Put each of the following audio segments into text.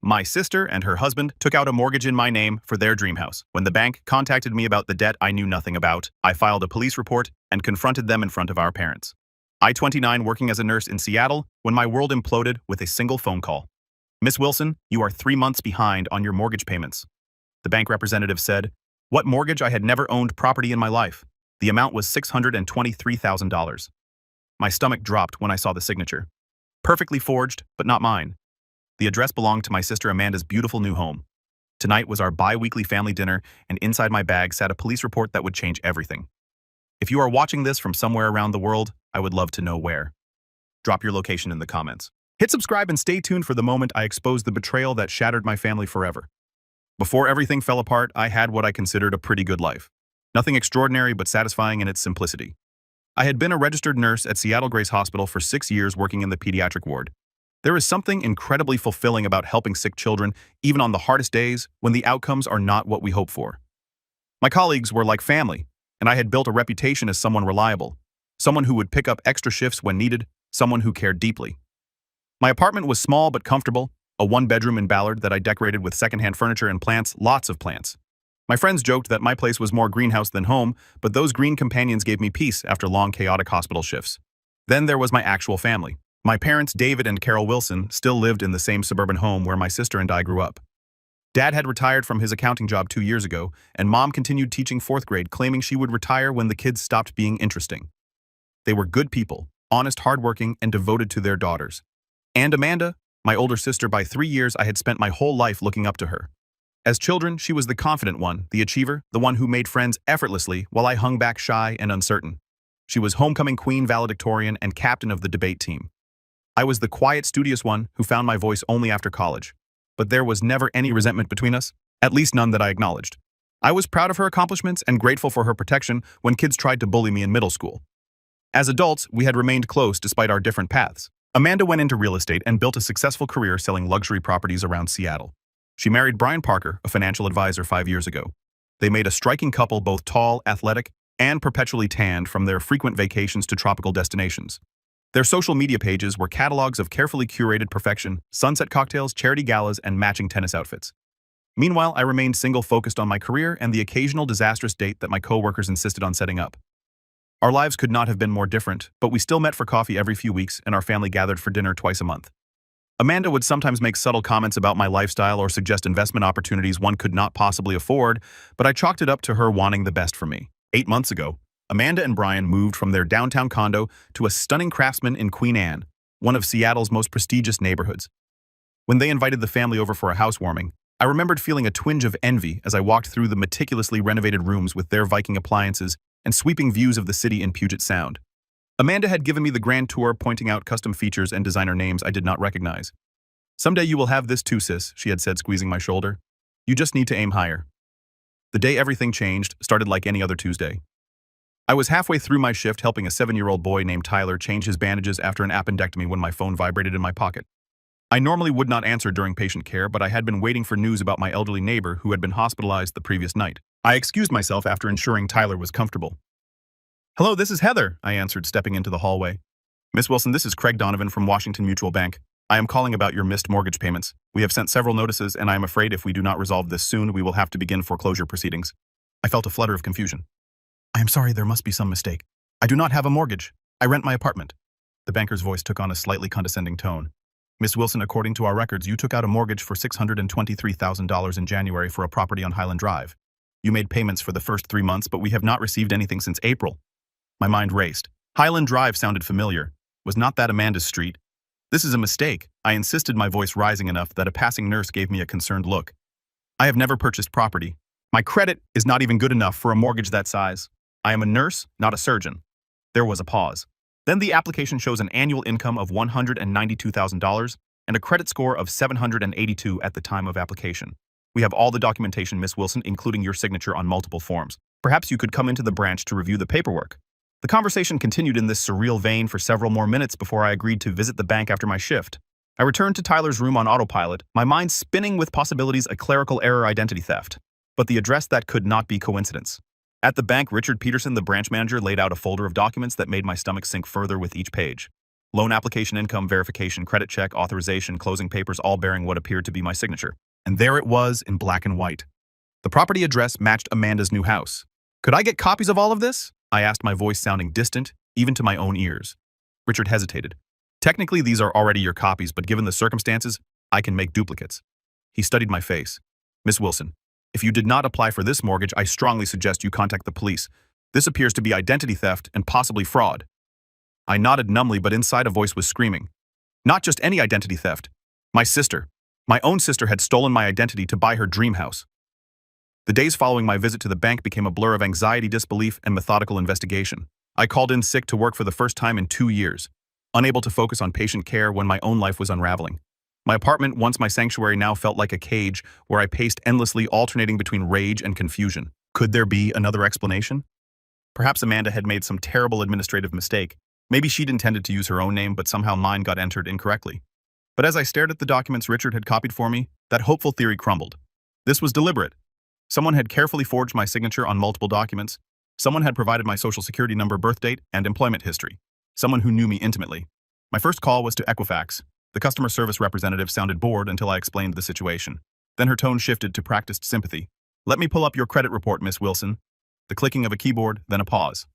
My sister and her husband took out a mortgage in my name for their dream house. When the bank contacted me about the debt I knew nothing about, I filed a police report and confronted them in front of our parents. I, 29, working as a nurse in Seattle, when my world imploded with a single phone call. Miss Wilson, you are 3 months behind on your mortgage payments. The bank representative said, "What mortgage? I had never owned property in my life." The amount was $623,000. My stomach dropped when I saw the signature. Perfectly forged, but not mine. The address belonged to my sister Amanda's beautiful new home. Tonight was our bi-weekly family dinner, and inside my bag sat a police report that would change everything. If you are watching this from somewhere around the world, I would love to know where. Drop your location in the comments. Hit subscribe and stay tuned for the moment I expose the betrayal that shattered my family forever. Before everything fell apart, I had what I considered a pretty good life. Nothing extraordinary but satisfying in its simplicity. I had been a registered nurse at Seattle Grace Hospital for 6 years working in the pediatric ward. There is something incredibly fulfilling about helping sick children, even on the hardest days when the outcomes are not what we hope for. My colleagues were like family, and I had built a reputation as someone reliable, someone who would pick up extra shifts when needed, someone who cared deeply. My apartment was small but comfortable, a one-bedroom in Ballard that I decorated with secondhand furniture and plants, lots of plants. My friends joked that my place was more greenhouse than home, but those green companions gave me peace after long, chaotic hospital shifts. Then there was my actual family. My parents, David and Carol Wilson, still lived in the same suburban home where my sister and I grew up. Dad had retired from his accounting job 2 years ago, and Mom continued teaching 4th grade, claiming she would retire when the kids stopped being interesting. They were good people, honest, hardworking, and devoted to their daughters. And Amanda, my older sister by 3 years, I had spent my whole life looking up to her. As children, she was the confident one, the achiever, the one who made friends effortlessly while I hung back shy and uncertain. She was homecoming queen, valedictorian, and captain of the debate team. I was the quiet, studious one who found my voice only after college. But there was never any resentment between us, at least none that I acknowledged. I was proud of her accomplishments and grateful for her protection when kids tried to bully me in middle school. As adults, we had remained close despite our different paths. Amanda went into real estate and built a successful career selling luxury properties around Seattle. She married Brian Parker, a financial advisor, 5 years ago. They made a striking couple, both tall, athletic, and perpetually tanned from their frequent vacations to tropical destinations. Their social media pages were catalogs of carefully curated perfection, sunset cocktails, charity galas, and matching tennis outfits. Meanwhile, I remained single, focused on my career and the occasional disastrous date that my co-workers insisted on setting up. Our lives could not have been more different, but we still met for coffee every few weeks, and our family gathered for dinner twice a month. Amanda would sometimes make subtle comments about my lifestyle or suggest investment opportunities one could not possibly afford, but I chalked it up to her wanting the best for me. 8 months ago, Amanda and Brian moved from their downtown condo to a stunning Craftsman in Queen Anne, one of Seattle's most prestigious neighborhoods. When they invited the family over for a housewarming, I remembered feeling a twinge of envy as I walked through the meticulously renovated rooms with their Viking appliances and sweeping views of the city in Puget Sound. Amanda had given me the grand tour, pointing out custom features and designer names I did not recognize. "Someday you will have this too, sis," she had said, squeezing my shoulder. "You just need to aim higher." The day everything changed started like any other Tuesday. I was halfway through my shift helping a 7-year-old boy named Tyler change his bandages after an appendectomy when my phone vibrated in my pocket. I normally would not answer during patient care, but I had been waiting for news about my elderly neighbor who had been hospitalized the previous night. I excused myself after ensuring Tyler was comfortable. "Hello, this is Heather," I answered, stepping into the hallway. "Miss Wilson, this is Craig Donovan from Washington Mutual Bank. I am calling about your missed mortgage payments. We have sent several notices, and I am afraid if we do not resolve this soon, we will have to begin foreclosure proceedings." I felt a flutter of confusion. "I am sorry, there must be some mistake. I do not have a mortgage. I rent my apartment." The banker's voice took on a slightly condescending tone. "Miss Wilson, according to our records, you took out a mortgage for $623,000 in January for a property on Highland Drive. You made payments for the first 3 months, but we have not received anything since April." My mind raced. Highland Drive sounded familiar. Was not that Amanda's street? "This is a mistake," I insisted, my voice rising enough that a passing nurse gave me a concerned look. "I have never purchased property. My credit is not even good enough for a mortgage that size. I am a nurse, not a surgeon." There was a pause. "Then the application shows an annual income of $192,000 and a credit score of 782 at the time of application. We have all the documentation, Miss Wilson, including your signature on multiple forms. Perhaps you could come into the branch to review the paperwork." The conversation continued in this surreal vein for several more minutes before I agreed to visit the bank after my shift. I returned to Tyler's room on autopilot, my mind spinning with possibilities of clerical error, identity theft. But the address, that could not be coincidence. At the bank, Richard Peterson, the branch manager, laid out a folder of documents that made my stomach sink further with each page. Loan application, income verification, credit check, authorization, closing papers, all bearing what appeared to be my signature. And there it was in black and white. The property address matched Amanda's new house. Could I get copies of all of this? I asked, my voice sounding distant, even to my own ears. Richard hesitated. Technically, these are already your copies, but given the circumstances, I can make duplicates. He studied my face. Miss Wilson, if you did not apply for this mortgage, I strongly suggest you contact the police. This appears to be identity theft and possibly fraud. I nodded numbly, but inside a voice was screaming. Not just any identity theft. My sister, my own sister, had stolen my identity to buy her dream house. The days following my visit to the bank became a blur of anxiety, disbelief, and methodical investigation. I called in sick to work for the first time in 2 years, unable to focus on patient care when my own life was unraveling. My apartment, once my sanctuary, now felt like a cage where I paced endlessly, alternating between rage and confusion. Could there be another explanation? Perhaps Amanda had made some terrible administrative mistake. Maybe she'd intended to use her own name, but somehow mine got entered incorrectly. But as I stared at the documents Richard had copied for me, that hopeful theory crumbled. This was deliberate. Someone had carefully forged my signature on multiple documents. Someone had provided my social security number, birth date, and employment history. Someone who knew me intimately. My first call was to Equifax. The customer service representative sounded bored until I explained the situation. Then her tone shifted to practiced sympathy. Let me pull up your credit report, Miss Wilson. The clicking of a keyboard, then a pause.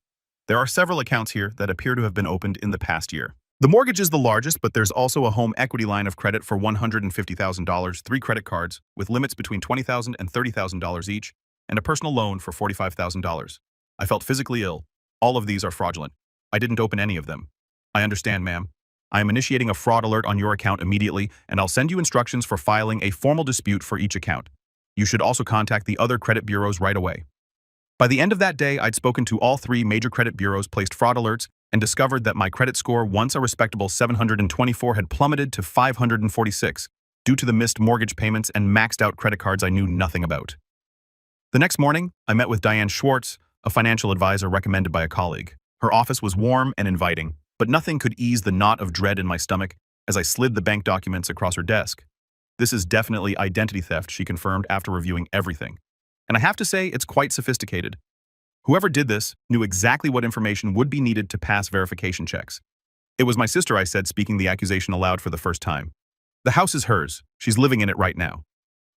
There are several accounts here that appear to have been opened in the past year. The mortgage is the largest, but there's also a home equity line of credit for $150,000, 3 credit cards with limits between $20,000 and $30,000 each, and a personal loan for $45,000. I felt physically ill. All of these are fraudulent. I didn't open any of them. I understand, ma'am. I am initiating a fraud alert on your account immediately, and I'll send you instructions for filing a formal dispute for each account. You should also contact the other credit bureaus right away. By the end of that day, I'd spoken to all 3 major credit bureaus, placed fraud alerts, and discovered that my credit score, once a respectable 724, had plummeted to 546 due to the missed mortgage payments and maxed out credit cards I knew nothing about. The next morning, I met with Diane Schwartz, a financial advisor recommended by a colleague. Her office was warm and inviting, but nothing could ease the knot of dread in my stomach as I slid the bank documents across her desk. This is definitely identity theft, she confirmed after reviewing everything. And I have to say, it's quite sophisticated. Whoever did this knew exactly what information would be needed to pass verification checks. It was my sister, I said, speaking the accusation aloud for the first time. The house is hers. She's living in it right now.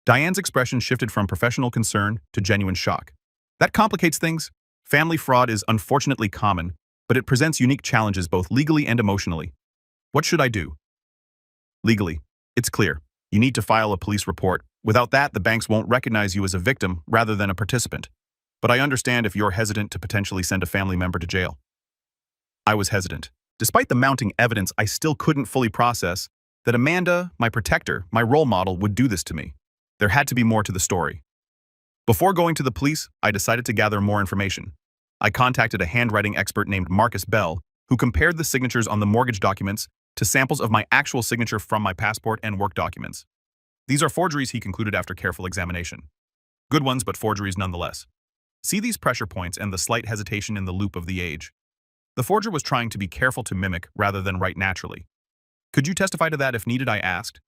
Diane's expression shifted from professional concern to genuine shock. That complicates things. Family fraud is unfortunately common, but it presents unique challenges both legally and emotionally. What should I do? Legally, it's clear. You need to file a police report. Without that, the banks won't recognize you as a victim rather than a participant. But I understand if you're hesitant to potentially send a family member to jail. I was hesitant. Despite the mounting evidence, I still couldn't fully process that Amanda, my protector, my role model, would do this to me. There had to be more to the story. Before going to the police, I decided to gather more information. I contacted a handwriting expert named Marcus Bell, who compared the signatures on the mortgage documents to samples of my actual signature from my passport and work documents. These are forgeries, he concluded after careful examination. Good ones, but forgeries nonetheless. See these pressure points and the slight hesitation in the loop of the age. The forger was trying to be careful to mimic rather than write naturally. Could you testify to that if needed, I asked.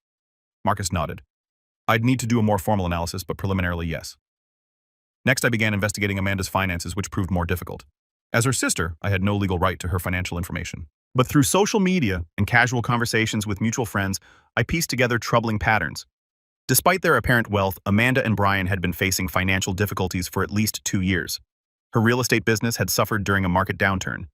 Marcus nodded. I'd need to do a more formal analysis, but preliminarily, yes. Next, I began investigating Amanda's finances, which proved more difficult. As her sister, I had no legal right to her financial information. But through social media and casual conversations with mutual friends, I pieced together troubling patterns. Despite their apparent wealth, Amanda and Brian had been facing financial difficulties for at least 2 years. Her real estate business had suffered during a market downturn.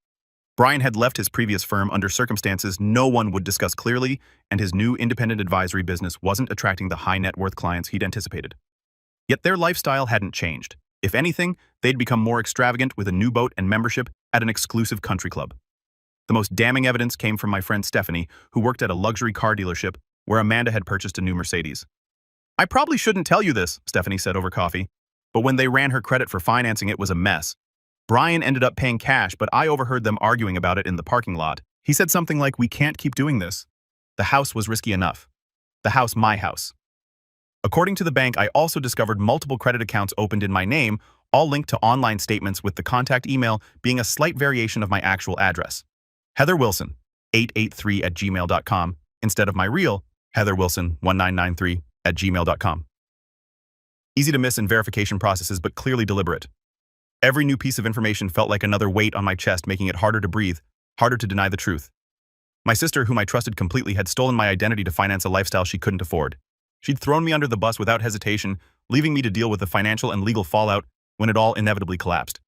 Brian had left his previous firm under circumstances no one would discuss clearly, and his new independent advisory business wasn't attracting the high net worth clients he'd anticipated. Yet their lifestyle hadn't changed. If anything, they'd become more extravagant with a new boat and membership at an exclusive country club. The most damning evidence came from my friend Stephanie, who worked at a luxury car dealership where Amanda had purchased a new Mercedes. I probably shouldn't tell you this, Stephanie said over coffee, but when they ran her credit for financing, it was a mess. Brian ended up paying cash, but I overheard them arguing about it in the parking lot. He said something like, "We can't keep doing this." The house was risky enough. The house, my house. According to the bank, I also discovered multiple credit accounts opened in my name, all linked to online statements with the contact email being a slight variation of my actual address. Heather Wilson, 883@gmail.com, instead of my real Heather Wilson, 1993@gmail.com. Easy to miss in verification processes, but clearly deliberate. Every new piece of information felt like another weight on my chest, making it harder to breathe, harder to deny the truth. My sister, whom I trusted completely, had stolen my identity to finance a lifestyle she couldn't afford. She'd thrown me under the bus without hesitation, leaving me to deal with the financial and legal fallout when it all inevitably collapsed.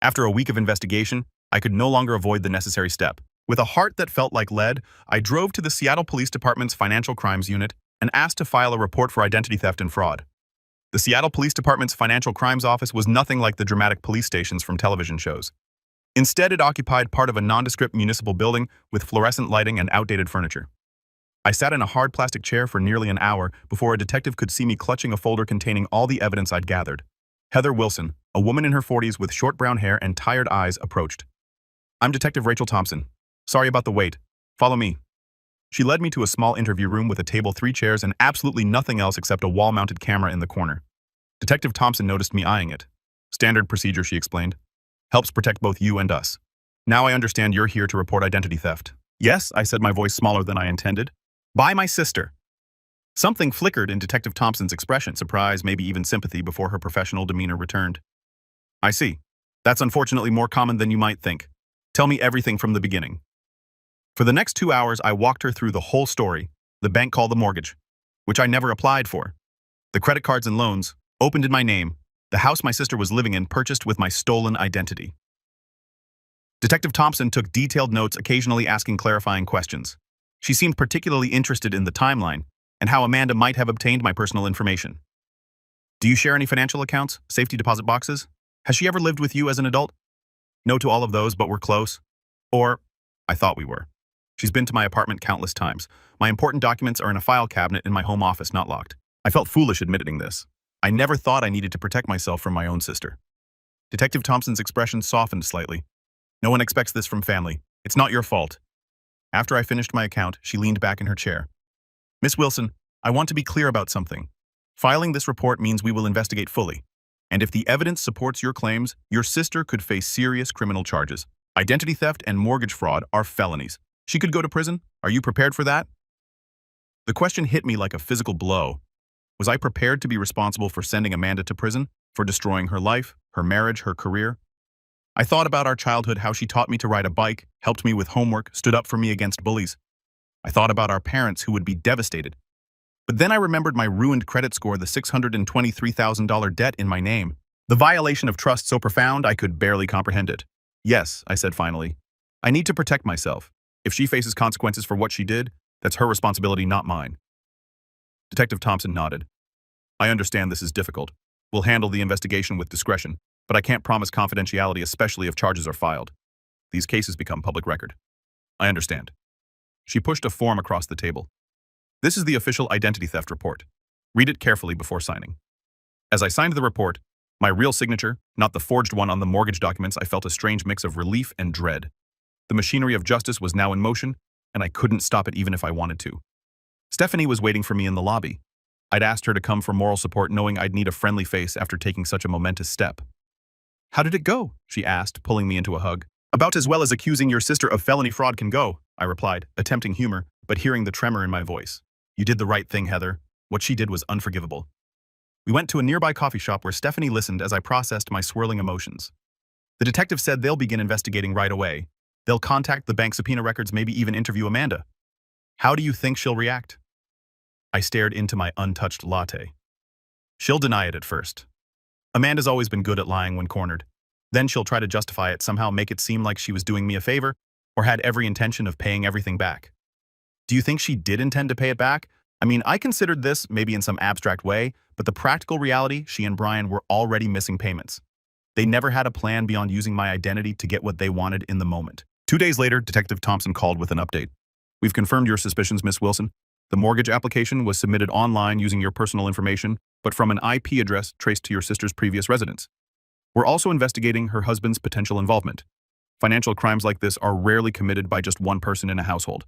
After a week of investigation, I could no longer avoid the necessary step. With a heart that felt like lead, I drove to the Seattle Police Department's Financial Crimes Unit and asked to file a report for identity theft and fraud. The Seattle Police Department's Financial Crimes Office was nothing like the dramatic police stations from television shows. Instead, it occupied part of a nondescript municipal building with fluorescent lighting and outdated furniture. I sat in a hard plastic chair for nearly an hour before a detective could see me clutching a folder containing all the evidence I'd gathered. Heather Wilson, a woman in her 40s with short brown hair and tired eyes, approached. "I'm Detective Rachel Thompson. Sorry about the wait. Follow me." She led me to a small interview room with a table, 3 chairs, and absolutely nothing else except a wall-mounted camera in the corner. Detective Thompson noticed me eyeing it. "Standard procedure," she explained. "Helps protect both you and us. Now I understand you're here to report identity theft." "Yes," I said, my voice smaller than I intended. "By my sister." Something flickered in Detective Thompson's expression, surprise, maybe even sympathy, before her professional demeanor returned. "I see. That's unfortunately more common than you might think. Tell me everything from the beginning." For the next 2 hours, I walked her through the whole story. The bank called the mortgage, which I never applied for. The credit cards and loans, opened in my name. The house my sister was living in, purchased with my stolen identity. Detective Thompson took detailed notes, occasionally asking clarifying questions. She seemed particularly interested in the timeline and how Amanda might have obtained my personal information. "Do you share any financial accounts, safety deposit boxes? Has she ever lived with you as an adult?" "No to all of those, but we're close." Or, "I thought we were. She's been to my apartment countless times. My important documents are in a file cabinet in my home office, not locked." I felt foolish admitting this. I never thought I needed to protect myself from my own sister. Detective Thompson's expression softened slightly. "No one expects this from family. It's not your fault." After I finished my account, she leaned back in her chair. "Miss Wilson, I want to be clear about something. Filing this report means we will investigate fully. And if the evidence supports your claims, your sister could face serious criminal charges. Identity theft and mortgage fraud are felonies. She could go to prison. Are you prepared for that?" The question hit me like a physical blow. Was I prepared to be responsible for sending Amanda to prison, for destroying her life, her marriage, her career? I thought about our childhood, how she taught me to ride a bike, helped me with homework, stood up for me against bullies. I thought about our parents who would be devastated. But then I remembered my ruined credit score, the $623,000 debt in my name. The violation of trust so profound I could barely comprehend it. "Yes," I said finally. "I need to protect myself. If she faces consequences for what she did, that's her responsibility, not mine." Detective Thompson nodded. "I understand this is difficult. We'll handle the investigation with discretion, but I can't promise confidentiality, especially if charges are filed. These cases become public record." "I understand." She pushed a form across the table. "This is the official identity theft report. Read it carefully before signing." As I signed the report, my real signature, not the forged one on the mortgage documents, I felt a strange mix of relief and dread. The machinery of justice was now in motion, and I couldn't stop it even if I wanted to. Stephanie was waiting for me in the lobby. I'd asked her to come for moral support, knowing I'd need a friendly face after taking such a momentous step. "How did it go?" she asked, pulling me into a hug. "About as well as accusing your sister of felony fraud can go," I replied, attempting humor, but hearing the tremor in my voice. "You did the right thing, Heather. What she did was unforgivable." We went to a nearby coffee shop where Stephanie listened as I processed my swirling emotions. The detective said they'll begin investigating right away. They'll contact the bank subpoena records, maybe even interview Amanda. "How do you think she'll react?" I stared into my untouched latte. "She'll deny it at first. Amanda's always been good at lying when cornered. Then she'll try to justify it, somehow make it seem like she was doing me a favor or had every intention of paying everything back." "Do you think she did intend to pay it back?" "I mean, I considered this, maybe in some abstract way, but the practical reality, she and Brian were already missing payments. They never had a plan beyond using my identity to get what they wanted in the moment." 2 days later, Detective Thompson called with an update. "We've confirmed your suspicions, Miss Wilson. The mortgage application was submitted online using your personal information, but from an IP address traced to your sister's previous residence. We're also investigating her husband's potential involvement. Financial crimes like this are rarely committed by just one person in a household.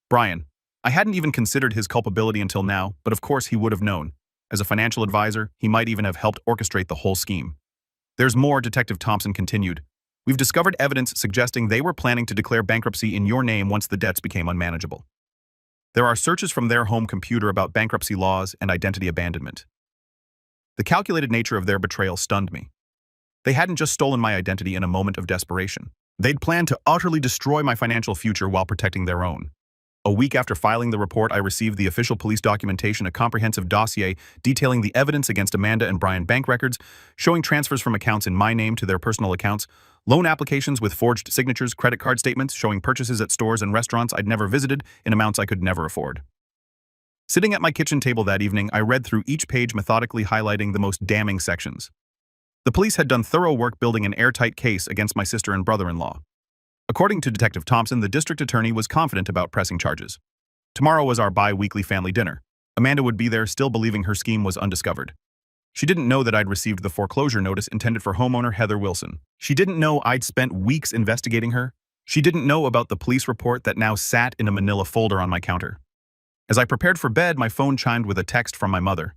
Brian, I hadn't even considered his culpability until now, but of course he would have known. As a financial advisor, he might even have helped orchestrate the whole scheme." "There's more," Detective Thompson continued. "We've discovered evidence suggesting they were planning to declare bankruptcy in your name once the debts became unmanageable. There are searches from their home computer about bankruptcy laws and identity abandonment. The calculated nature of their betrayal stunned me. They hadn't just stolen my identity in a moment of desperation. They'd planned to utterly destroy my financial future while protecting their own. A week after filing the report, I received the official police documentation, a comprehensive dossier detailing the evidence against Amanda and Brian bank records, showing transfers from accounts in my name to their personal accounts, loan applications with forged signatures, credit card statements showing purchases at stores and restaurants I'd never visited in amounts I could never afford. Sitting at my kitchen table that evening, I read through each page, methodically highlighting the most damning sections. The police had done thorough work building an airtight case against my sister and brother-in-law. According to Detective Thompson, the district attorney was confident about pressing charges. Tomorrow was our bi-weekly family dinner. Amanda would be there, still believing her scheme was undiscovered. She didn't know that I'd received the foreclosure notice intended for homeowner Heather Wilson. She didn't know I'd spent weeks investigating her. She didn't know about the police report that now sat in a manila folder on my counter. As I prepared for bed, my phone chimed with a text from my mother.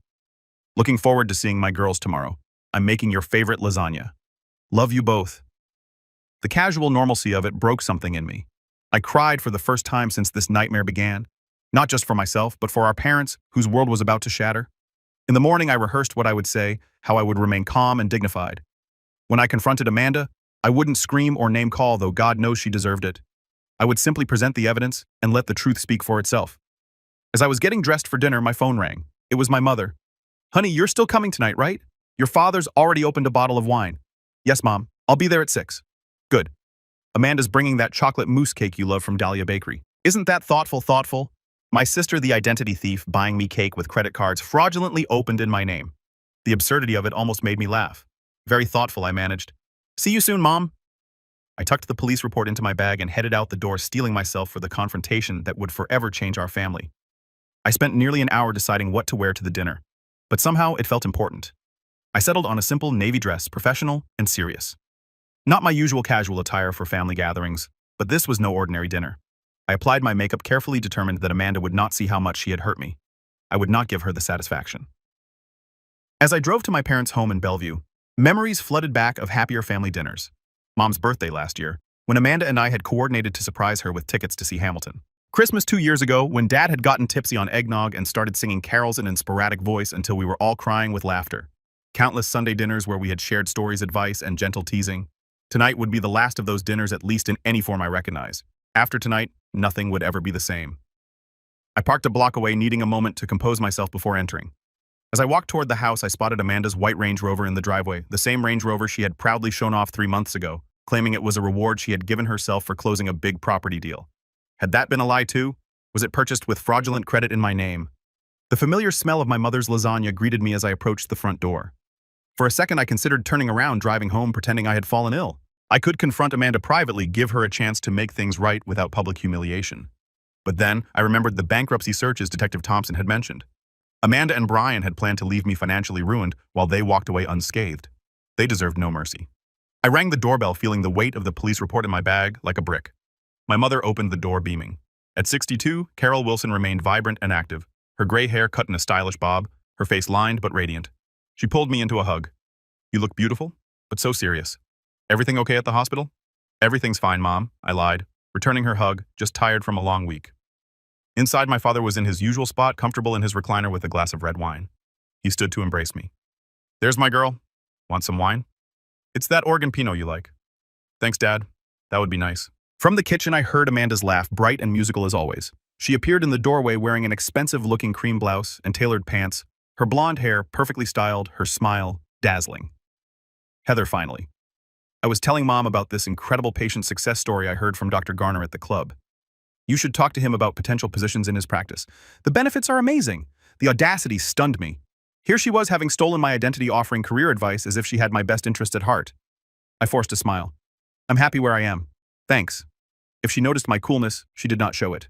Looking forward to seeing my girls tomorrow. I'm making your favorite lasagna. Love you both. The casual normalcy of it broke something in me. I cried for the first time since this nightmare began, not just for myself, but for our parents, whose world was about to shatter. In the morning, I rehearsed what I would say, how I would remain calm and dignified. When I confronted Amanda, I wouldn't scream or name call, though God knows she deserved it. I would simply present the evidence and let the truth speak for itself. As I was getting dressed for dinner, my phone rang. It was my mother. Honey, you're still coming tonight, right? Your father's already opened a bottle of wine. Yes, Mom. I'll be there at 6. Good. Amanda's bringing that chocolate mousse cake you love from Dahlia Bakery. Isn't that thoughtful? My sister, the identity thief, buying me cake with credit cards fraudulently opened in my name. The absurdity of it almost made me laugh. Very thoughtful, I managed. See you soon, Mom. I tucked the police report into my bag and headed out the door, steeling myself for the confrontation that would forever change our family. I spent nearly an hour deciding what to wear to the dinner, but somehow it felt important. I settled on a simple navy dress, professional and serious. Not my usual casual attire for family gatherings, but this was no ordinary dinner. I applied my makeup carefully, determined that Amanda would not see how much she had hurt me. I would not give her the satisfaction. As I drove to my parents' home in Bellevue, memories flooded back of happier family dinners. Mom's birthday last year, when Amanda and I had coordinated to surprise her with tickets to see Hamilton. Christmas 2 years ago, when Dad had gotten tipsy on eggnog and started singing carols in a sporadic voice until we were all crying with laughter. Countless Sunday dinners where we had shared stories, advice, and gentle teasing. Tonight would be the last of those dinners, at least in any form I recognize. After tonight, nothing would ever be the same. I parked a block away, needing a moment to compose myself before entering. As I walked toward the house, I spotted Amanda's white Range Rover in the driveway, the same Range Rover she had proudly shown off 3 months ago, claiming it was a reward she had given herself for closing a big property deal. Had that been a lie too? Was it purchased with fraudulent credit in my name? The familiar smell of my mother's lasagna greeted me as I approached the front door. For a second, I considered turning around, driving home, pretending I had fallen ill. I could confront Amanda privately, give her a chance to make things right without public humiliation. But then, I remembered the bankruptcy searches Detective Thompson had mentioned. Amanda and Brian had planned to leave me financially ruined while they walked away unscathed. They deserved no mercy. I rang the doorbell, feeling the weight of the police report in my bag like a brick. My mother opened the door, beaming. At 62, Carol Wilson remained vibrant and active, her gray hair cut in a stylish bob, her face lined but radiant. She pulled me into a hug. You look beautiful, but so serious. Everything okay at the hospital? Everything's fine, Mom, I lied, returning her hug, just tired from a long week. Inside, my father was in his usual spot, comfortable in his recliner with a glass of red wine. He stood to embrace me. There's my girl. Want some wine? It's that Oregon Pinot you like. Thanks, Dad. That would be nice. From the kitchen, I heard Amanda's laugh, bright and musical as always. She appeared in the doorway wearing an expensive-looking cream blouse and tailored pants, her blonde hair perfectly styled, her smile dazzling. Heather, finally. I was telling Mom about this incredible patient success story I heard from Dr. Garner at the club. You should talk to him about potential positions in his practice. The benefits are amazing. The audacity stunned me. Here she was, having stolen my identity, offering career advice as if she had my best interest at heart. I forced a smile. I'm happy where I am. Thanks. If she noticed my coolness, she did not show it.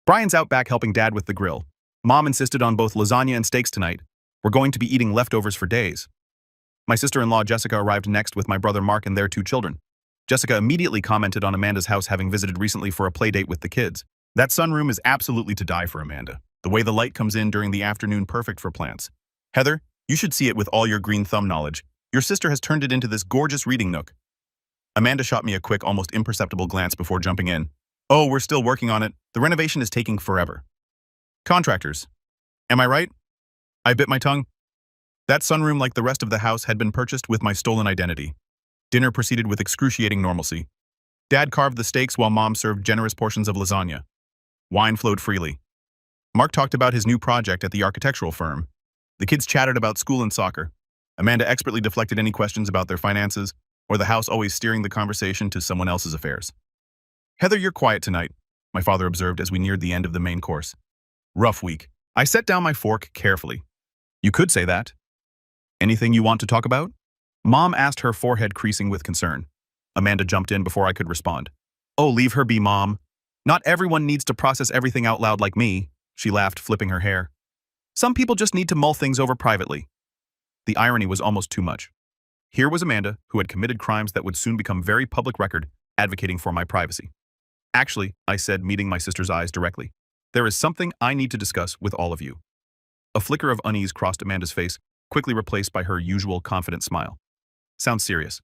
Brian's out back helping Dad with the grill. Mom insisted on both lasagna and steaks tonight. We're going to be eating leftovers for days. My sister-in-law Jessica arrived next with my brother Mark and their 2 children. Jessica immediately commented on Amanda's house, having visited recently for a play date with the kids. That sunroom is absolutely to die for, Amanda. The way the light comes in during the afternoon, perfect for plants. Heather, you should see it with all your green thumb knowledge. Your sister has turned it into this gorgeous reading nook. Amanda shot me a quick, almost imperceptible glance before jumping in. Oh, we're still working on it. The renovation is taking forever. Contractors. Am I right? I bit my tongue. That sunroom, like the rest of the house, had been purchased with my stolen identity. Dinner proceeded with excruciating normalcy. Dad carved the steaks while Mom served generous portions of lasagna. Wine flowed freely. Mark talked about his new project at the architectural firm. The kids chattered about school and soccer. Amanda expertly deflected any questions about their finances, or the house always steering the conversation to someone else's affairs. Heather, you're quiet tonight, my father observed as we neared the end of the main course. Rough week. I set down my fork carefully. You could say that. Anything you want to talk about? Mom asked, her forehead creasing with concern. Amanda jumped in before I could respond. Oh, leave her be, Mom. Not everyone needs to process everything out loud like me, she laughed, flipping her hair. Some people just need to mull things over privately. The irony was almost too much. Here was Amanda, who had committed crimes that would soon become very public record, advocating for my privacy. Actually, I said, meeting my sister's eyes directly, there is something I need to discuss with all of you. A flicker of unease crossed Amanda's face, quickly replaced by her usual confident smile. Sounds serious.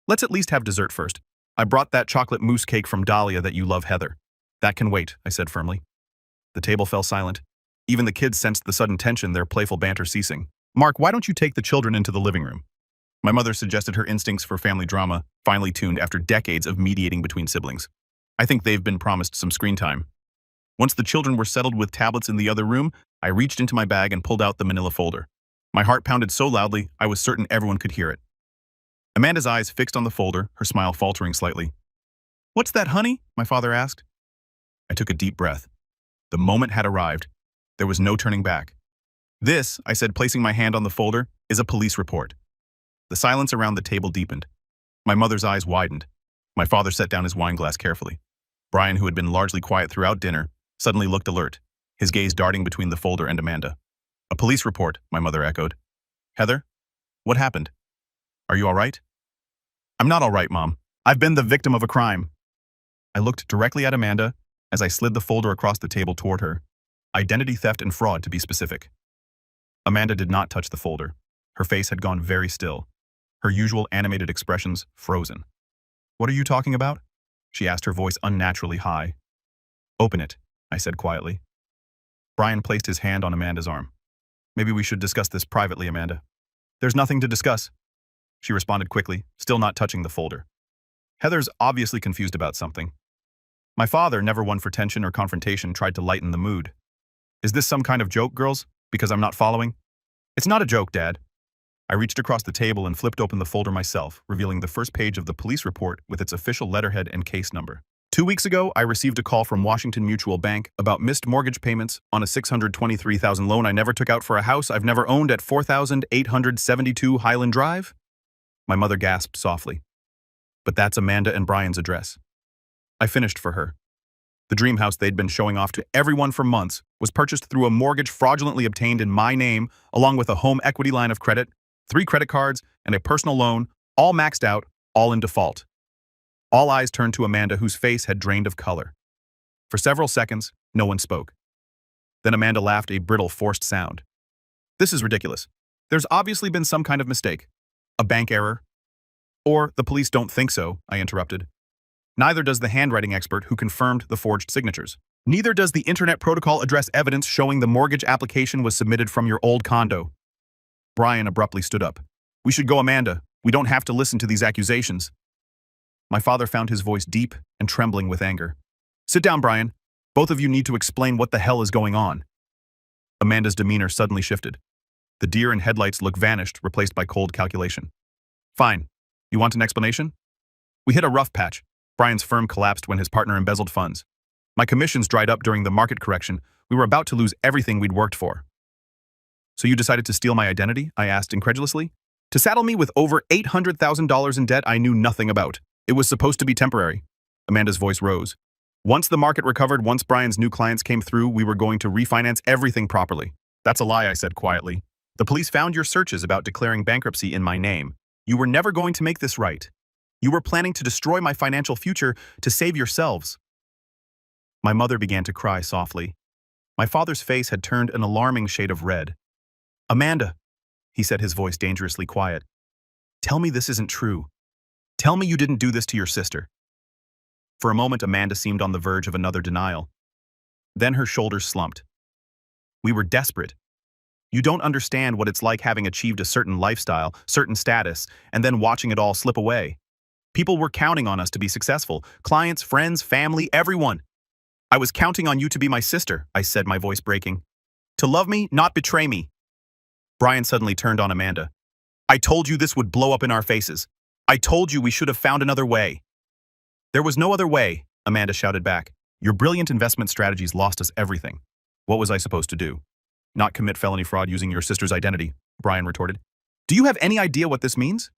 Let's at least have dessert first. I brought that chocolate mousse cake from Dahlia that you love, Heather. That can wait, I said firmly. The table fell silent. Even the kids sensed the sudden tension, their playful banter ceasing. Mark, why don't you take the children into the living room? My mother suggested, her instincts for family drama finely tuned after decades of mediating between siblings. I think they've been promised some screen time. Once the children were settled with tablets in the other room, I reached into my bag and pulled out the manila folder. My heart pounded so loudly, I was certain everyone could hear it. Amanda's eyes fixed on the folder, her smile faltering slightly. What's that, honey? My father asked. I took a deep breath. The moment had arrived. There was no turning back. This, I said, placing my hand on the folder, is a police report. The silence around the table deepened. My mother's eyes widened. My father set down his wine glass carefully. Brian, who had been largely quiet throughout dinner, suddenly looked alert, his gaze darting between the folder and Amanda. A police report, my mother echoed. Heather? What happened? Are you all right? I'm not all right, Mom. I've been the victim of a crime. I looked directly at Amanda as I slid the folder across the table toward her. Identity theft and fraud, to be specific. Amanda did not touch the folder. Her face had gone very still, her usual animated expressions frozen. What are you talking about? She asked, her voice unnaturally high. Open it, I said quietly. Brian placed his hand on Amanda's arm. Maybe we should discuss this privately, Amanda. There's nothing to discuss, she responded quickly, still not touching the folder. Heather's obviously confused about something. My father, never one for tension or confrontation, tried to lighten the mood. Is this some kind of joke, girls? Because I'm not following? It's not a joke, Dad. I reached across the table and flipped open the folder myself, revealing the first page of the police report with its official letterhead and case number. 2 weeks ago, I received a call from Washington Mutual Bank about missed mortgage payments on a $623,000 loan I never took out for a house I've never owned at 4,872 Highland Drive. My mother gasped softly. But that's Amanda and Brian's address. I finished for her. The dream house they'd been showing off to everyone for months was purchased through a mortgage fraudulently obtained in my name, along with a home equity line of credit, 3 credit cards, and a personal loan, all maxed out, all in default. All eyes turned to Amanda, whose face had drained of color. For several seconds, no one spoke. Then Amanda laughed, a brittle, forced sound. This is ridiculous. There's obviously been some kind of mistake. A bank error. Or the police don't think so, I interrupted. Neither does the handwriting expert who confirmed the forged signatures. Neither does the Internet Protocol address evidence showing the mortgage application was submitted from your old condo. Brian abruptly stood up. We should go, Amanda. We don't have to listen to these accusations. My father found his voice deep and trembling with anger. Sit down, Brian. Both of you need to explain what the hell is going on. Amanda's demeanor suddenly shifted. The deer in headlights look vanished, replaced by cold calculation. Fine. You want an explanation? We hit a rough patch. Brian's firm collapsed when his partner embezzled funds. My commissions dried up during the market correction. We were about to lose everything we'd worked for. So you decided to steal my identity? I asked incredulously. To saddle me with over $800,000 in debt I knew nothing about. It was supposed to be temporary. Amanda's voice rose. Once the market recovered, once Brian's new clients came through, we were going to refinance everything properly. That's a lie, I said quietly. The police found your searches about declaring bankruptcy in my name. You were never going to make this right. You were planning to destroy my financial future to save yourselves. My mother began to cry softly. My father's face had turned an alarming shade of red. Amanda, he said, his voice dangerously quiet. Tell me this isn't true. Tell me you didn't do this to your sister. For a moment, Amanda seemed on the verge of another denial. Then her shoulders slumped. We were desperate. You don't understand what it's like having achieved a certain lifestyle, certain status, and then watching it all slip away. People were counting on us to be successful. Clients, friends, family, everyone. I was counting on you to be my sister, I said, my voice breaking. To love me, not betray me. Brian suddenly turned on Amanda. I told you this would blow up in our faces. I told you we should have found another way. There was no other way, Amanda shouted back. Your brilliant investment strategies lost us everything. What was I supposed to do? Not commit felony fraud using your sister's identity, Brian retorted. Do you have any idea what this means?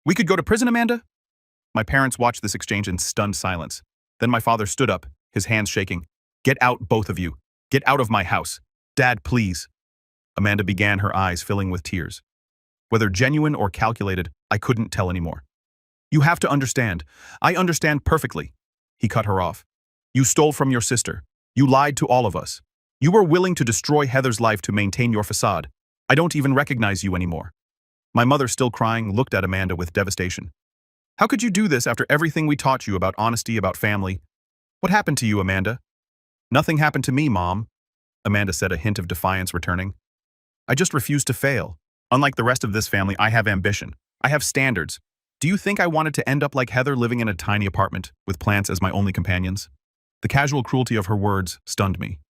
We could go to prison, Amanda? My parents watched this exchange in stunned silence. Then my father stood up, his hands shaking. Get out, both of you. Get out of my house. Dad, please. Amanda began, her eyes filling with tears. Whether genuine or calculated, I couldn't tell anymore. You have to understand. I understand perfectly. He cut her off. You stole from your sister. You lied to all of us. You were willing to destroy Heather's life to maintain your facade. I don't even recognize you anymore. My mother, still crying, looked at Amanda with devastation. How could you do this after everything we taught you about honesty, about family? What happened to you, Amanda? Nothing happened to me, Mom, Amanda said, a hint of defiance returning. I just refused to fail. Unlike the rest of this family, I have ambition. I have standards. Do you think I wanted to end up like Heather, living in a tiny apartment with plants as my only companions? The casual cruelty of her words stunned me.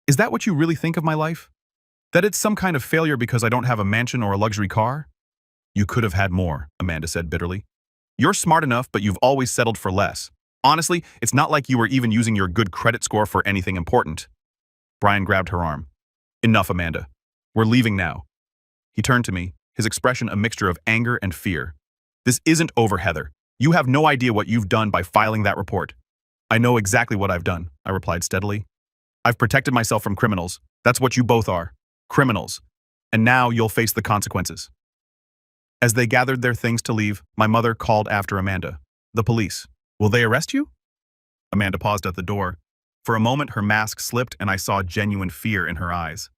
Is that what you really think of my life? That it's some kind of failure because I don't have a mansion or a luxury car? You could have had more, Amanda said bitterly. You're smart enough, but you've always settled for less. Honestly, it's not like you were even using your good credit score for anything important. Brian grabbed her arm. Enough, Amanda. We're leaving now. He turned to me, his expression a mixture of anger and fear. This isn't over, Heather. You have no idea what you've done by filing that report. I know exactly what I've done, I replied steadily. I've protected myself from criminals. That's what you both are. Criminals. And now you'll face the consequences. As they gathered their things to leave, my mother called after Amanda. The police. Will they arrest you? Amanda paused at the door. For a moment, her mask slipped and I saw genuine fear in her eyes.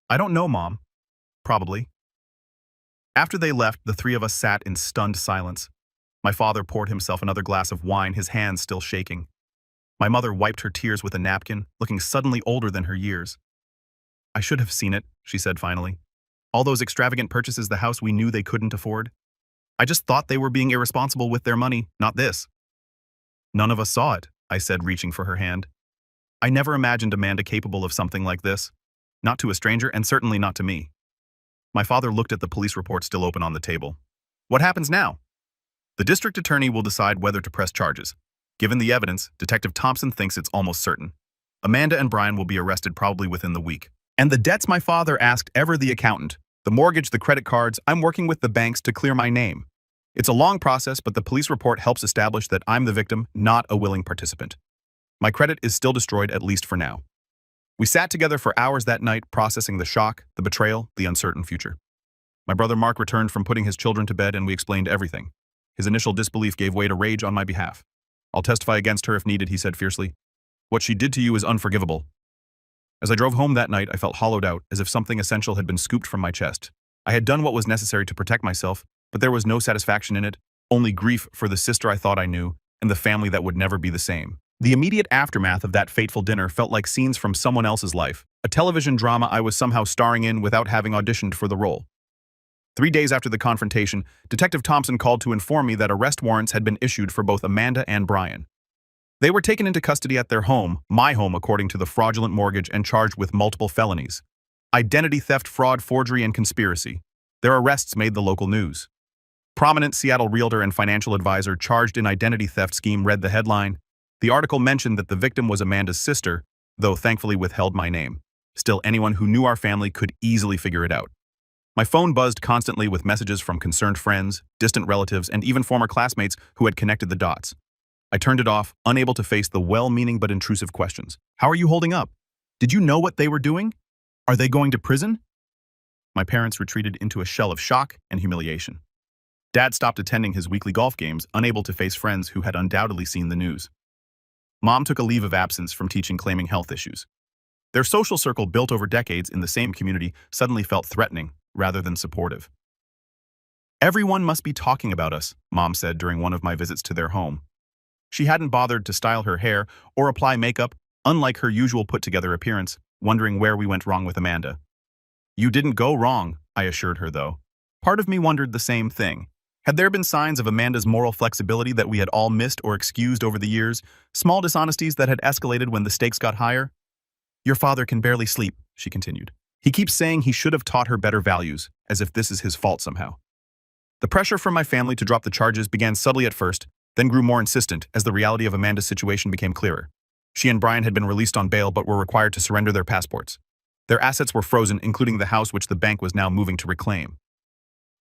I don't know, Mom. Probably. After they left, the three of us sat in stunned silence. My father poured himself another glass of wine, his hands still shaking. My mother wiped her tears with a napkin, looking suddenly older than her years. I should have seen it, she said finally. All those extravagant purchases, the house we knew they couldn't afford. I just thought they were being irresponsible with their money, not this. None of us saw it, I said, reaching for her hand. I never imagined Amanda capable of something like this. Not to a stranger, and certainly not to me. My father looked at the police report still open on the table. What happens now? The district attorney will decide whether to press charges. Given the evidence, Detective Thompson thinks it's almost certain. Amanda and Brian will be arrested probably within the week. And the debts my father asked ever the accountant, the mortgage, the credit cards, I'm working with the banks to clear my name. It's a long process, but the police report helps establish that I'm the victim, not a willing participant. My credit is still destroyed, at least for now. We sat together for hours that night, processing the shock, the betrayal, the uncertain future. My brother Mark returned from putting his children to bed and we explained everything. His initial disbelief gave way to rage on my behalf. I'll testify against her if needed, he said fiercely. What she did to you is unforgivable. As I drove home that night, I felt hollowed out, as if something essential had been scooped from my chest. I had done what was necessary to protect myself, but there was no satisfaction in it, only grief for the sister I thought I knew, and the family that would never be the same. The immediate aftermath of that fateful dinner felt like scenes from someone else's life, a television drama I was somehow starring in without having auditioned for the role. 3 days after the confrontation, Detective Thompson called to inform me that arrest warrants had been issued for both Amanda and Brian. They were taken into custody at their home, my home according to the fraudulent mortgage, and charged with multiple felonies. Identity theft, fraud, forgery, and conspiracy. Their arrests made the local news. Prominent Seattle realtor and financial advisor charged in identity theft scheme read the headline. The article mentioned that the victim was Amanda's sister, though thankfully withheld my name. Still, anyone who knew our family could easily figure it out. My phone buzzed constantly with messages from concerned friends, distant relatives, and even former classmates who had connected the dots. I turned it off, unable to face the well-meaning but intrusive questions. How are you holding up? Did you know what they were doing? Are they going to prison? My parents retreated into a shell of shock and humiliation. Dad stopped attending his weekly golf games, unable to face friends who had undoubtedly seen the news. Mom took a leave of absence from teaching, claiming health issues. Their social circle, built over decades in the same community, suddenly felt threatening rather than supportive. Everyone must be talking about us, Mom said during one of my visits to their home. She hadn't bothered to style her hair or apply makeup, unlike her usual put-together appearance, wondering where we went wrong with Amanda. You didn't go wrong, I assured her though. Part of me wondered the same thing. Had there been signs of Amanda's moral flexibility that we had all missed or excused over the years, small dishonesties that had escalated when the stakes got higher? Your father can barely sleep, she continued. He keeps saying he should have taught her better values, as if this is his fault somehow. The pressure from my family to drop the charges began subtly at first, then grew more insistent as the reality of Amanda's situation became clearer. She and Brian had been released on bail but were required to surrender their passports. Their assets were frozen, including the house which the bank was now moving to reclaim.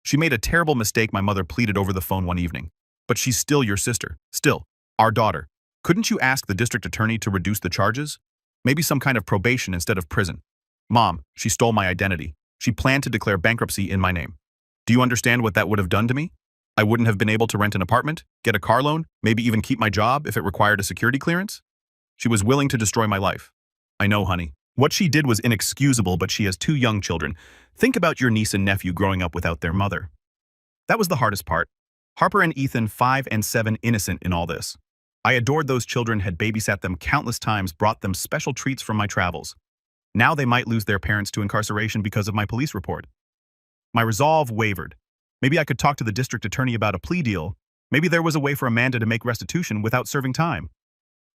She made a terrible mistake, my mother pleaded over the phone one evening. But she's still your sister, still, our daughter. Couldn't you ask the district attorney to reduce the charges? Maybe some kind of probation instead of prison. Mom, she stole my identity. She planned to declare bankruptcy in my name. Do you understand what that would have done to me? I wouldn't have been able to rent an apartment, get a car loan, maybe even keep my job if it required a security clearance. She was willing to destroy my life. I know, honey. What she did was inexcusable, but she has 2 young children. Think about your niece and nephew growing up without their mother. That was the hardest part. Harper and Ethan, 5 and 7, innocent in all this. I adored those children, had babysat them countless times, brought them special treats from my travels. Now they might lose their parents to incarceration because of my police report. My resolve wavered. Maybe I could talk to the district attorney about a plea deal. Maybe there was a way for Amanda to make restitution without serving time.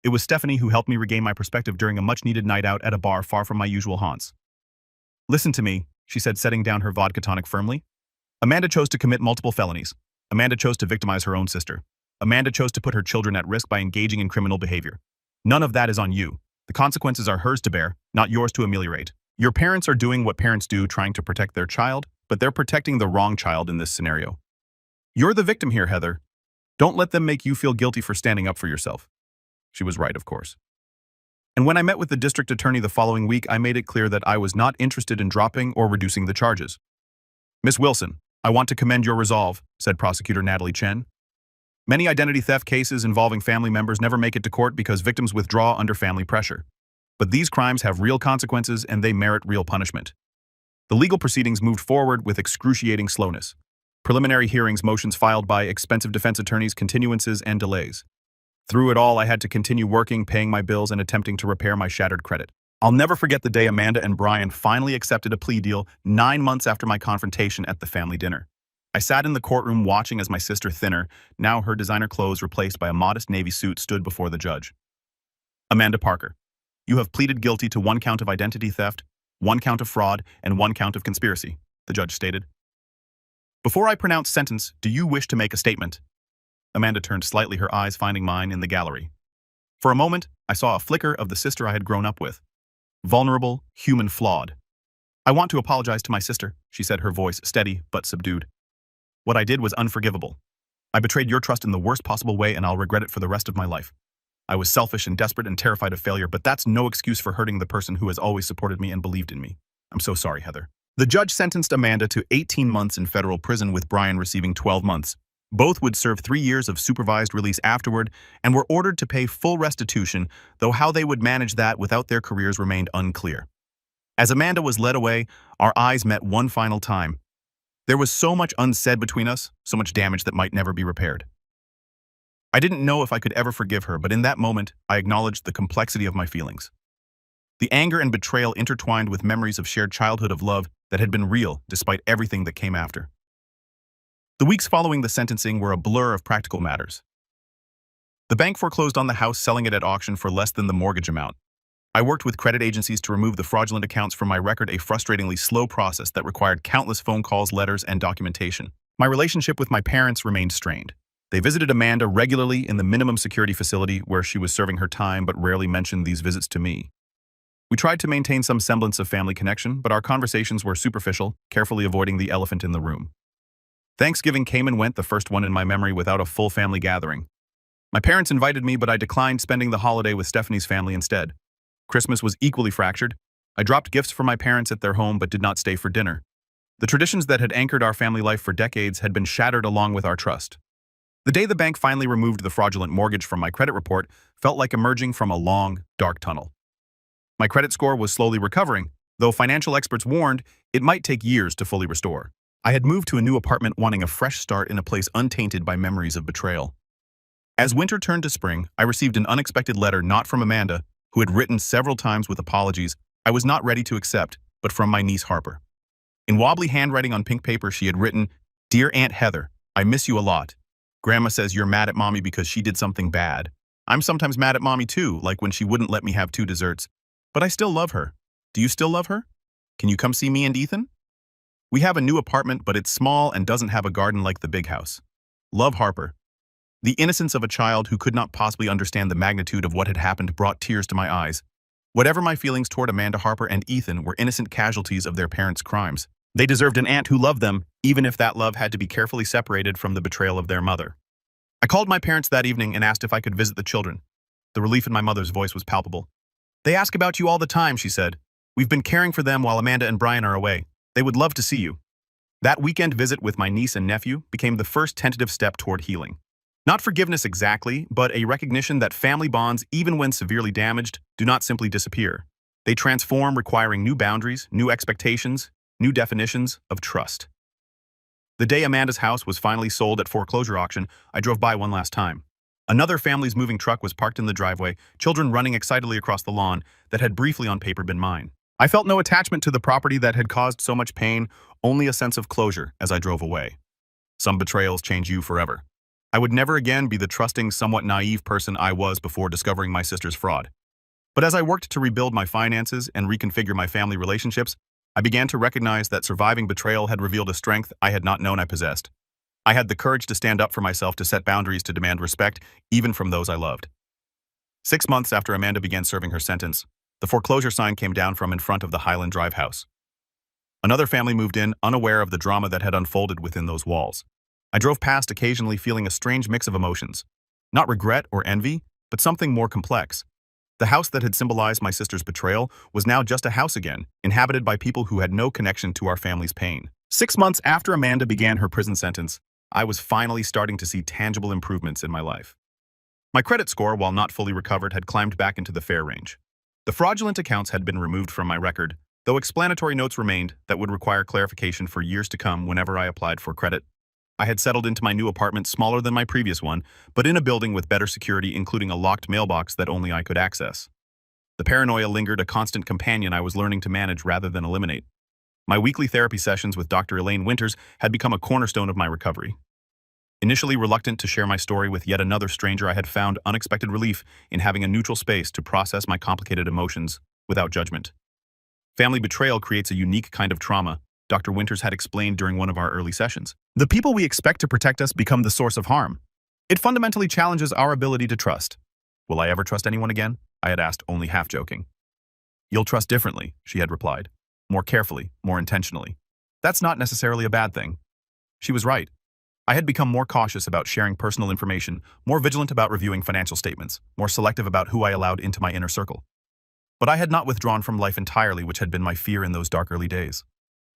It was Stephanie who helped me regain my perspective during a much-needed night out at a bar far from my usual haunts. Listen to me, she said, setting down her vodka tonic firmly. Amanda chose to commit multiple felonies. Amanda chose to victimize her own sister. Amanda chose to put her children at risk by engaging in criminal behavior. None of that is on you. The consequences are hers to bear, not yours to ameliorate. Your parents are doing what parents do, trying to protect their child, but they're protecting the wrong child in this scenario. You're the victim here, Heather. Don't let them make you feel guilty for standing up for yourself. She was right, of course. And when I met with the district attorney the following week, I made it clear that I was not interested in dropping or reducing the charges. Miss Wilson, I want to commend your resolve, said Prosecutor Natalie Chen. Many identity theft cases involving family members never make it to court because victims withdraw under family pressure. But these crimes have real consequences and they merit real punishment. The legal proceedings moved forward with excruciating slowness. Preliminary hearings, motions filed by expensive defense attorneys, continuances, and delays. Through it all, I had to continue working, paying my bills, and attempting to repair my shattered credit. I'll never forget the day Amanda and Brian finally accepted a plea deal 9 months after my confrontation at the family dinner. I sat in the courtroom watching as my sister, thinner, now her designer clothes replaced by a modest navy suit, stood before the judge. Amanda Parker, you have pleaded guilty to 1 count of identity theft, 1 count of fraud, and 1 count of conspiracy, the judge stated. Before I pronounce sentence, do you wish to make a statement? Amanda turned slightly, her eyes finding mine in the gallery. For a moment, I saw a flicker of the sister I had grown up with. Vulnerable, human, flawed. I want to apologize to my sister, she said, her voice steady but subdued. What I did was unforgivable. I betrayed your trust in the worst possible way, and I'll regret it for the rest of my life. I was selfish and desperate and terrified of failure, but that's no excuse for hurting the person who has always supported me and believed in me. I'm so sorry, Heather. The judge sentenced Amanda to 18 months in federal prison, with Brian receiving 12 months. Both would serve 3 years of supervised release afterward and were ordered to pay full restitution, though how they would manage that without their careers remained unclear. As Amanda was led away, our eyes met one final time. There was so much unsaid between us, so much damage that might never be repaired. I didn't know if I could ever forgive her, but in that moment, I acknowledged the complexity of my feelings. The anger and betrayal intertwined with memories of shared childhood of love that had been real despite everything that came after. The weeks following the sentencing were a blur of practical matters. The bank foreclosed on the house, selling it at auction for less than the mortgage amount. I worked with credit agencies to remove the fraudulent accounts from my record, a frustratingly slow process that required countless phone calls, letters, and documentation. My relationship with my parents remained strained. They visited Amanda regularly in the minimum security facility where she was serving her time, but rarely mentioned these visits to me. We tried to maintain some semblance of family connection, but our conversations were superficial, carefully avoiding the elephant in the room. Thanksgiving came and went, the first one in my memory without a full family gathering. My parents invited me, but I declined spending the holiday with Stephanie's family instead. Christmas was equally fractured. I dropped gifts for my parents at their home but did not stay for dinner. The traditions that had anchored our family life for decades had been shattered along with our trust. The day the bank finally removed the fraudulent mortgage from my credit report felt like emerging from a long, dark tunnel. My credit score was slowly recovering, though financial experts warned it might take years to fully restore. I had moved to a new apartment, wanting a fresh start in a place untainted by memories of betrayal. As winter turned to spring, I received an unexpected letter, not from Amanda, who had written several times with apologies I was not ready to accept, but from my niece Harper. In wobbly handwriting on pink paper, she had written, "Dear Aunt Heather, I miss you a lot. Grandma says you're mad at mommy because she did something bad. I'm sometimes mad at mommy too, like when she wouldn't let me have 2 desserts. But I still love her. Do you still love her? Can you come see me and Ethan? We have a new apartment, but it's small and doesn't have a garden like the big house. Love, Harper. The innocence of a child who could not possibly understand the magnitude of what had happened brought tears to my eyes. Whatever my feelings toward Amanda Harper and Ethan were innocent casualties of their parents' crimes. They deserved an aunt who loved them, even if that love had to be carefully separated from the betrayal of their mother. I called my parents that evening and asked if I could visit the children. The relief in my mother's voice was palpable. They ask about you all the time, she said. We've been caring for them while Amanda and Brian are away. They would love to see you. That weekend visit with my niece and nephew became the first tentative step toward healing. Not forgiveness exactly, but a recognition that family bonds, even when severely damaged, do not simply disappear. They transform, requiring new boundaries, new expectations, new definitions of trust. The day Amanda's house was finally sold at foreclosure auction, I drove by one last time. Another family's moving truck was parked in the driveway, children running excitedly across the lawn that had briefly on paper been mine. I felt no attachment to the property that had caused so much pain, only a sense of closure as I drove away. Some betrayals change you forever. I would never again be the trusting, somewhat naive person I was before discovering my sister's fraud. But as I worked to rebuild my finances and reconfigure my family relationships, I began to recognize that surviving betrayal had revealed a strength I had not known I possessed. I had the courage to stand up for myself, to set boundaries, to demand respect, even from those I loved. 6 months after Amanda began serving her sentence, the foreclosure sign came down from in front of the Highland Drive house. Another family moved in, unaware of the drama that had unfolded within those walls. I drove past, occasionally feeling a strange mix of emotions. Not regret or envy, but something more complex. The house that had symbolized my sister's betrayal was now just a house again, inhabited by people who had no connection to our family's pain. 6 months after Amanda began her prison sentence, I was finally starting to see tangible improvements in my life. My credit score, while not fully recovered, had climbed back into the fair range. The fraudulent accounts had been removed from my record, though explanatory notes remained that would require clarification for years to come whenever I applied for credit. I had settled into my new apartment, smaller than my previous one, but in a building with better security, including a locked mailbox that only I could access. The paranoia lingered, a constant companion I was learning to manage rather than eliminate. My weekly therapy sessions with Dr. Elaine Winters had become a cornerstone of my recovery. Initially reluctant to share my story with yet another stranger, I had found unexpected relief in having a neutral space to process my complicated emotions without judgment. Family betrayal creates a unique kind of trauma, Dr. Winters had explained during one of our early sessions. The people we expect to protect us become the source of harm. It fundamentally challenges our ability to trust. Will I ever trust anyone again? I had asked, only half joking. You'll trust differently, she had replied. More carefully, more intentionally. That's not necessarily a bad thing. She was right. I had become more cautious about sharing personal information, more vigilant about reviewing financial statements, more selective about who I allowed into my inner circle. But I had not withdrawn from life entirely, which had been my fear in those dark early days.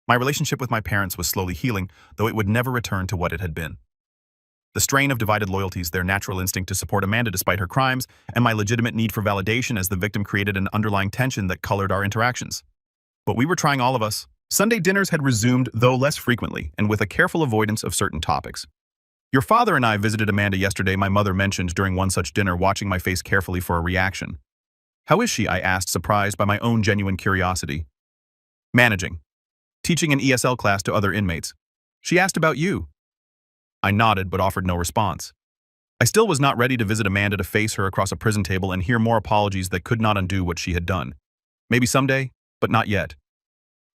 My relationship with my parents was slowly healing, though it would never return to what it had been. The strain of divided loyalties, their natural instinct to support Amanda despite her crimes, and my legitimate need for validation as the victim created an underlying tension that colored our interactions. But we were trying, all of us. Sunday dinners had resumed, though less frequently, and with a careful avoidance of certain topics. Your father and I visited Amanda yesterday, my mother mentioned during one such dinner, watching my face carefully for a reaction. How is she? I asked, surprised by my own genuine curiosity. Managing. Teaching an ESL class to other inmates. She asked about you. I nodded but offered no response. I still was not ready to visit Amanda, to face her across a prison table and hear more apologies that could not undo what she had done. Maybe someday, but not yet.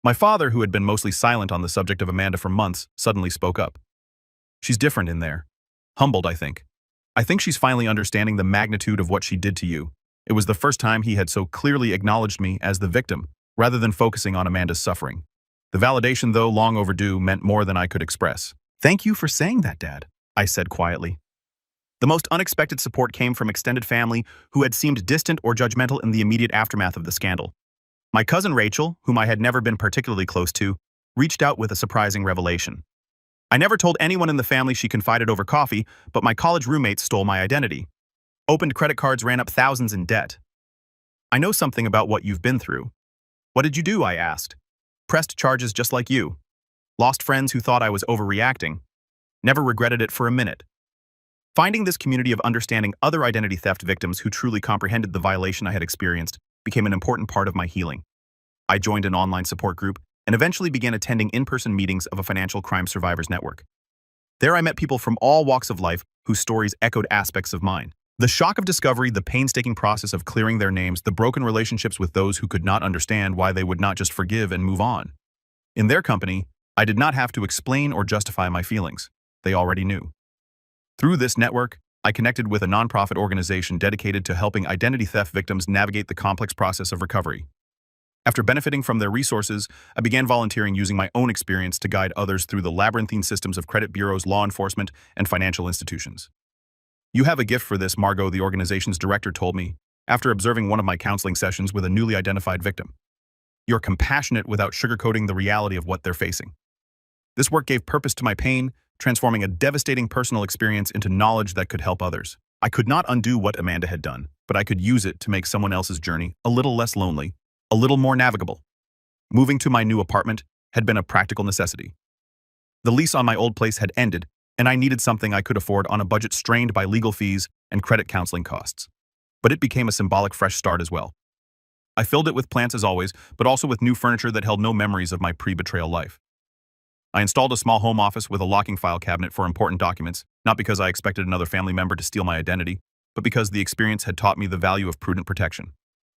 My father, who had been mostly silent on the subject of Amanda for months, suddenly spoke up. She's different in there. Humbled, I think. I think she's finally understanding the magnitude of what she did to you. It was the first time he had so clearly acknowledged me as the victim, rather than focusing on Amanda's suffering. The validation, though long overdue, meant more than I could express. Thank you for saying that, Dad, I said quietly. The most unexpected support came from extended family who had seemed distant or judgmental in the immediate aftermath of the scandal. My cousin Rachel, whom I had never been particularly close to, reached out with a surprising revelation. I never told anyone in the family, she confided over coffee, but my college roommates stole my identity. Opened credit cards, ran up thousands in debt. I know something about what you've been through. What did you do? I asked. Pressed charges just like you. Lost friends who thought I was overreacting. Never regretted it for a minute. Finding this community of understanding other identity theft victims who truly comprehended the violation I had experienced became an important part of my healing. I joined an online support group and eventually began attending in-person meetings of a financial crime survivors network. There I met people from all walks of life whose stories echoed aspects of mine. The shock of discovery, the painstaking process of clearing their names, the broken relationships with those who could not understand why they would not just forgive and move on. In their company, I did not have to explain or justify my feelings. They already knew. Through this network, I connected with a nonprofit organization dedicated to helping identity theft victims navigate the complex process of recovery. After benefiting from their resources, I began volunteering using my own experience to guide others through the labyrinthine systems of credit bureaus, law enforcement, and financial institutions. "You have a gift for this, Margot," the organization's director told me, after observing one of my counseling sessions with a newly identified victim. "You're compassionate without sugarcoating the reality of what they're facing." This work gave purpose to my pain, transforming a devastating personal experience into knowledge that could help others. I could not undo what Amanda had done, but I could use it to make someone else's journey a little less lonely, a little more navigable. Moving to my new apartment had been a practical necessity. The lease on my old place had ended, and I needed something I could afford on a budget strained by legal fees and credit counseling costs. But it became a symbolic fresh start as well. I filled it with plants as always, but also with new furniture that held no memories of my pre-betrayal life. I installed a small home office with a locking file cabinet for important documents, not because I expected another family member to steal my identity, but because the experience had taught me the value of prudent protection.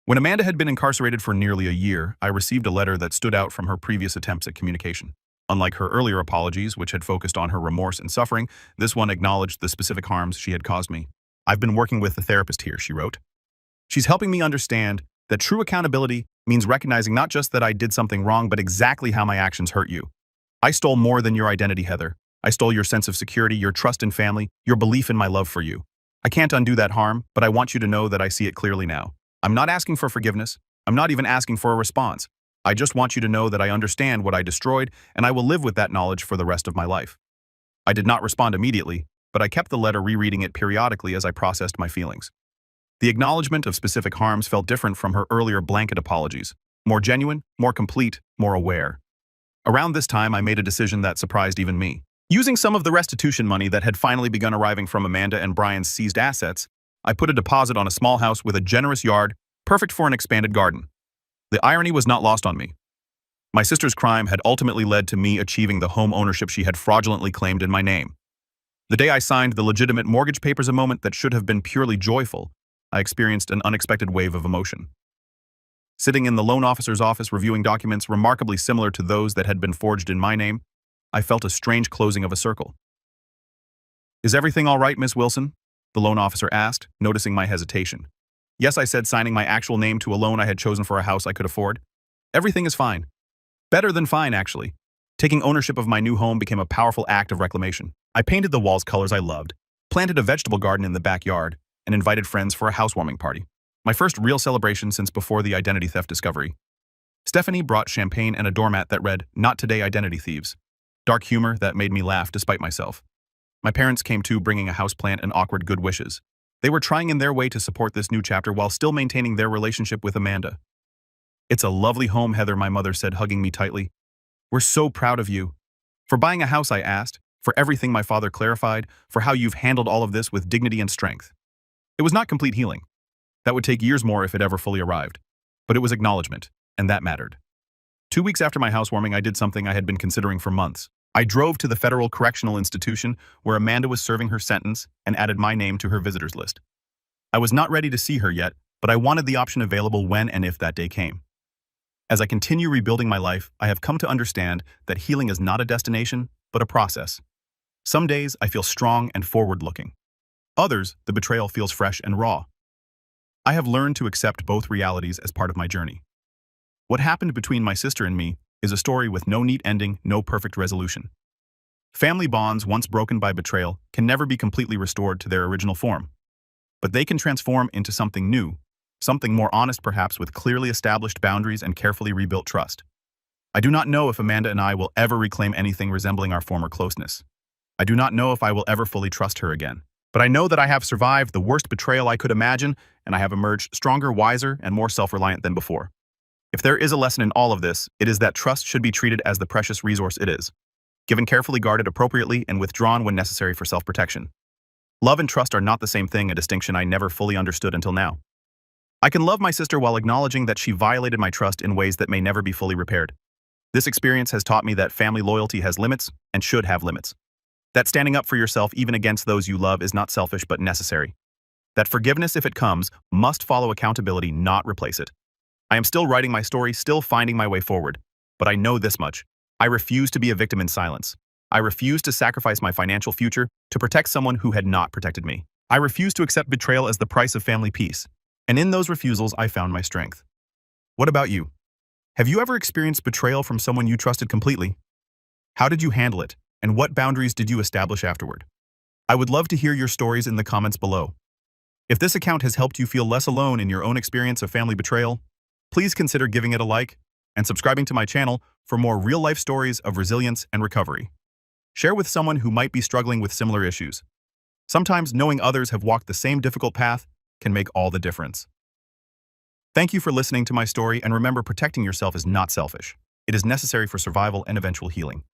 When Amanda had been incarcerated for nearly a year, I received a letter that stood out from her previous attempts at communication. Unlike her earlier apologies, which had focused on her remorse and suffering, this one acknowledged the specific harms she had caused me. "I've been working with a therapist here," she wrote. "She's helping me understand that true accountability means recognizing not just that I did something wrong, but exactly how my actions hurt you. I stole more than your identity, Heather. I stole your sense of security, your trust in family, your belief in my love for you. I can't undo that harm, but I want you to know that I see it clearly now. I'm not asking for forgiveness. I'm not even asking for a response. I just want you to know that I understand what I destroyed, and I will live with that knowledge for the rest of my life." I did not respond immediately, but I kept the letter, rereading it periodically as I processed my feelings. The acknowledgement of specific harms felt different from her earlier blanket apologies. More genuine, more complete, more aware. Around this time, I made a decision that surprised even me. Using some of the restitution money that had finally begun arriving from Amanda and Brian's seized assets, I put a deposit on a small house with a generous yard, perfect for an expanded garden. The irony was not lost on me. My sister's crime had ultimately led to me achieving the home ownership she had fraudulently claimed in my name. The day I signed the legitimate mortgage papers, a moment that should have been purely joyful, I experienced an unexpected wave of emotion. Sitting in the loan officer's office reviewing documents remarkably similar to those that had been forged in my name, I felt a strange closing of a circle. "Is everything all right, Miss Wilson?" the loan officer asked, noticing my hesitation. "Yes," I said, signing my actual name to a loan I had chosen for a house I could afford. "Everything is fine. Better than fine, actually." Taking ownership of my new home became a powerful act of reclamation. I painted the walls colors I loved, planted a vegetable garden in the backyard, and invited friends for a housewarming party. My first real celebration since before the identity theft discovery. Stephanie brought champagne and a doormat that read, "Not today, identity thieves." Dark humor that made me laugh despite myself. My parents came too, bringing a houseplant and awkward good wishes. They were trying in their way to support this new chapter while still maintaining their relationship with Amanda. "It's a lovely home, Heather," my mother said, hugging me tightly. "We're so proud of you." "For buying a house," I asked. "For everything," my father clarified. "For how you've handled all of this with dignity and strength." It was not complete healing. That would take years more if it ever fully arrived. But it was acknowledgement, and that mattered. 2 weeks after my housewarming, I did something I had been considering for months. I drove to the Federal Correctional Institution where Amanda was serving her sentence and added my name to her visitors list. I was not ready to see her yet, but I wanted the option available when and if that day came. As I continue rebuilding my life, I have come to understand that healing is not a destination, but a process. Some days I feel strong and forward-looking. Others, the betrayal feels fresh and raw. I have learned to accept both realities as part of my journey. What happened between my sister and me is a story with no neat ending, no perfect resolution. Family bonds, once broken by betrayal, can never be completely restored to their original form. But they can transform into something new, something more honest perhaps, with clearly established boundaries and carefully rebuilt trust. I do not know if Amanda and I will ever reclaim anything resembling our former closeness. I do not know if I will ever fully trust her again. But I know that I have survived the worst betrayal I could imagine, and I have emerged stronger, wiser, and more self-reliant than before. If there is a lesson in all of this, it is that trust should be treated as the precious resource it is, given carefully, guarded appropriately, and withdrawn when necessary for self-protection. Love and trust are not the same thing, a distinction I never fully understood until now. I can love my sister while acknowledging that she violated my trust in ways that may never be fully repaired. This experience has taught me that family loyalty has limits and should have limits. That standing up for yourself even against those you love is not selfish but necessary. That forgiveness, if it comes, must follow accountability, not replace it. I am still writing my story, still finding my way forward. But I know this much. I refuse to be a victim in silence. I refuse to sacrifice my financial future to protect someone who had not protected me. I refuse to accept betrayal as the price of family peace. And in those refusals, I found my strength. What about you? Have you ever experienced betrayal from someone you trusted completely? How did you handle it, and what boundaries did you establish afterward? I would love to hear your stories in the comments below. If this account has helped you feel less alone in your own experience of family betrayal, please consider giving it a like and subscribing to my channel for more real-life stories of resilience and recovery. Share with someone who might be struggling with similar issues. Sometimes knowing others have walked the same difficult path can make all the difference. Thank you for listening to my story, and remember, protecting yourself is not selfish. It is necessary for survival and eventual healing.